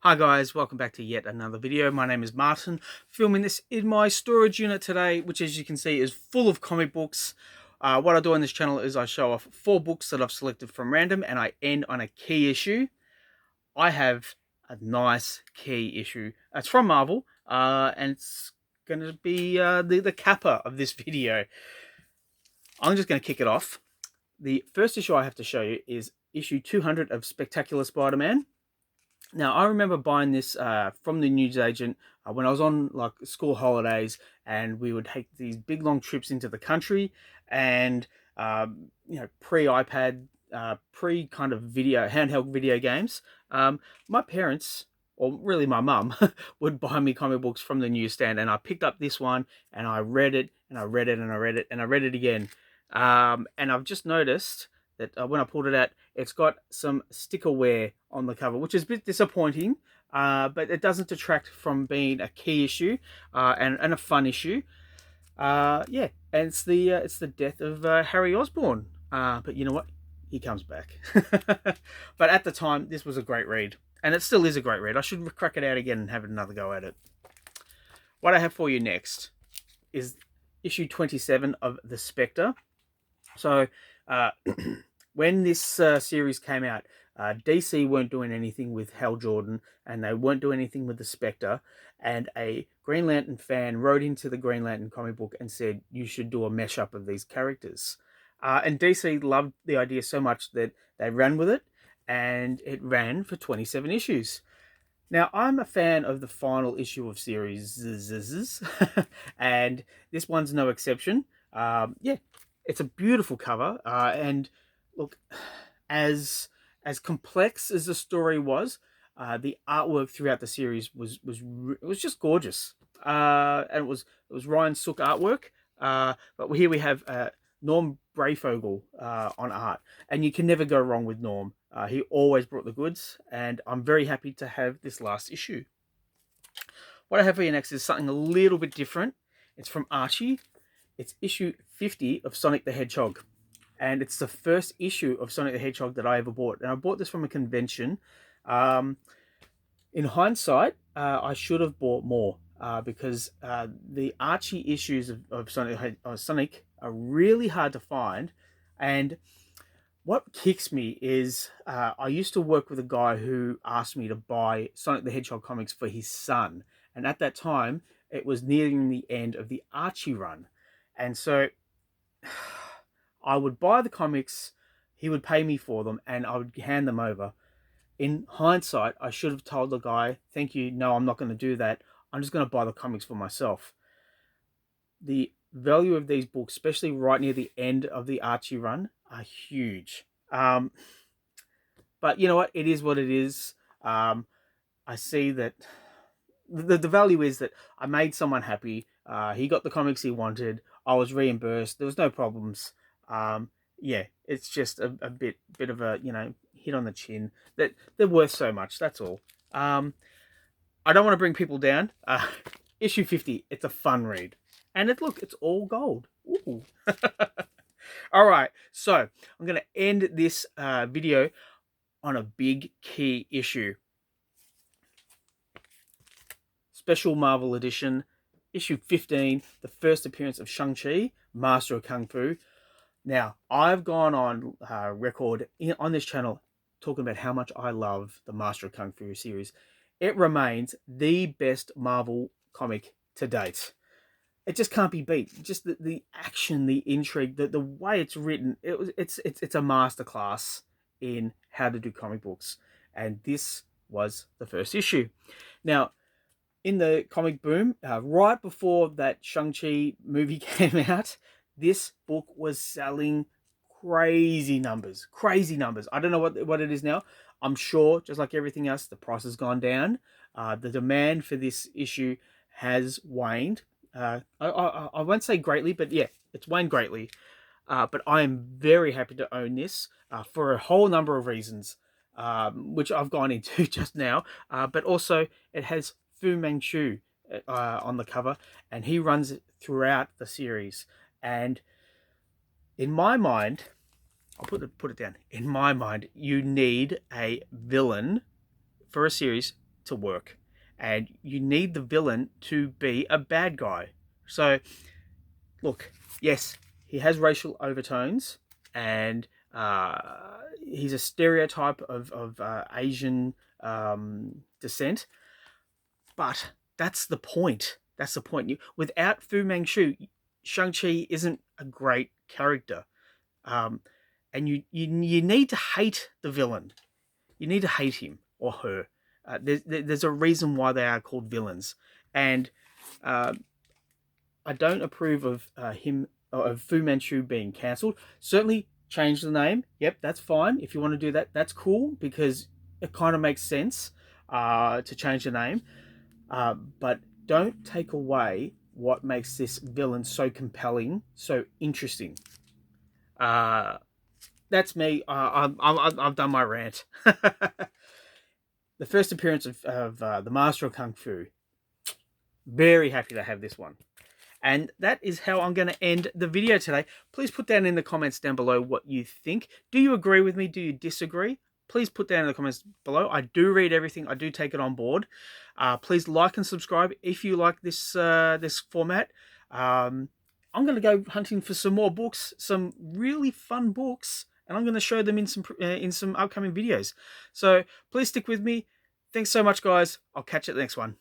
Hi guys, welcome back to yet another video. My name is Martin, filming this in my storage unit today, which as you can see is full of comic books. What I do on this channel is I show off 4 books that I've selected from random and I end on a key issue. I have a nice key issue. It's from Marvel and it's going to be the capper of this video. I'm just going to kick it off. The first issue I have to show you is issue 200 of Spectacular Spider-Man. Now, I remember buying this from the newsagent when I was on like school holidays, and we would take these big long trips into the country, and pre-iPad, pre kind of handheld video games. My parents, or really my mum, would buy me comic books from the newsstand, and I picked up this one and I read it and I read it and I read it and I read it again, and I've just noticed that when I pulled it out, it's got some sticker wear on the cover, which is a bit disappointing, but it doesn't detract from being a key issue and a fun issue. Yeah, and it's the death of Harry Osborn. But you know what? He comes back. But at the time, this was a great read, and it still is a great read. I should crack it out again and have another go at it. What I have for you next is issue 27 of The Spectre. So, when this series came out, DC weren't doing anything with Hal Jordan, and they weren't doing anything with the Spectre. And a Green Lantern fan wrote into the Green Lantern comic book and said, you should do a mesh up of these characters. And DC loved the idea so much that they ran with it, and it ran for 27 issues. Now, I'm a fan of the final issue of series, and this one's no exception. Yeah, it's a beautiful cover, and look, as complex as the story was, the artwork throughout the series was just gorgeous, and it was Ryan Sook artwork. But here we have Norm Brayfogle on art, and you can never go wrong with Norm. He always brought the goods, and I'm very happy to have this last issue. What I have for you next is something a little bit different. It's from Archie. It's issue 50 of Sonic the Hedgehog. And it's the first issue of Sonic the Hedgehog that I ever bought. And I bought this from a convention. In hindsight, I should have bought more because the Archie issues of Sonic are really hard to find. And what kicks me is I used to work with a guy who asked me to buy Sonic the Hedgehog comics for his son. And at that time, it was nearing the end of the Archie run. And so I would buy the comics, he would pay me for them, and I would hand them over. In hindsight, I should have told the guy, thank you, no, I'm not going to do that. I'm just going to buy the comics for myself. The value of these books, especially right near the end of the Archie run, are huge. But you know what? It is what it is. I see that the value is that I made someone happy. He got the comics he wanted. I was reimbursed. There was no problems. Yeah, it's just a bit of a hit on the chin that they're worth so much. That's all. I don't want to bring people down. Issue 50. It's a fun read, and it's all gold. Ooh. All right, so I'm going to end this video on a big key issue. Special Marvel Edition, issue 15, the first appearance of Shang-Chi, Master of Kung Fu. Now, I've gone on record on this channel talking about how much I love the Master of Kung Fu series. It remains the best Marvel comic to date. It just can't be beat. Just the action, the intrigue, the way it's written, it's a masterclass in how to do comic books. And this was the first issue. Now, in the comic boom, right before that Shang-Chi movie came out, this book was selling crazy numbers. Crazy numbers. I don't know what it is now. I'm sure, just like everything else, the price has gone down. The demand for this issue has waned. I won't say greatly, but yeah, it's waned greatly. But I am very happy to own this for a whole number of reasons, which I've gone into just now. But also, it has Fu Manchu on the cover, and he runs it throughout the series. And in my mind, I'll put it down. In my mind, you need a villain for a series to work, and you need the villain to be a bad guy. So, look, yes, he has racial overtones, and he's a stereotype of Asian descent, but that's the point. That's the point. Without Fu Manchu, Shang-Chi isn't a great character. Um, and you need to hate the villain. You need to hate him or her. There's a reason why they are called villains. And I don't approve of of Fu Manchu being cancelled. Certainly change the name. Yep, that's fine. If you want to do that, that's cool, because it kind of makes sense to change the name. But don't take away what makes this villain so compelling, so interesting. That's me. I've done my rant. The first appearance of the Master of Kung Fu. Very happy to have this one. And that is how I'm going to end the video today. Please put down in the comments down below what you think. Do you agree with me? Do you disagree? Please put down in the comments below. I do read everything. I do take it on board. Please like and subscribe if you like this this format. I'm going to go hunting for some more books, some really fun books, and I'm going to show them in some upcoming videos. So please stick with me. Thanks so much, guys. I'll catch you at the next one.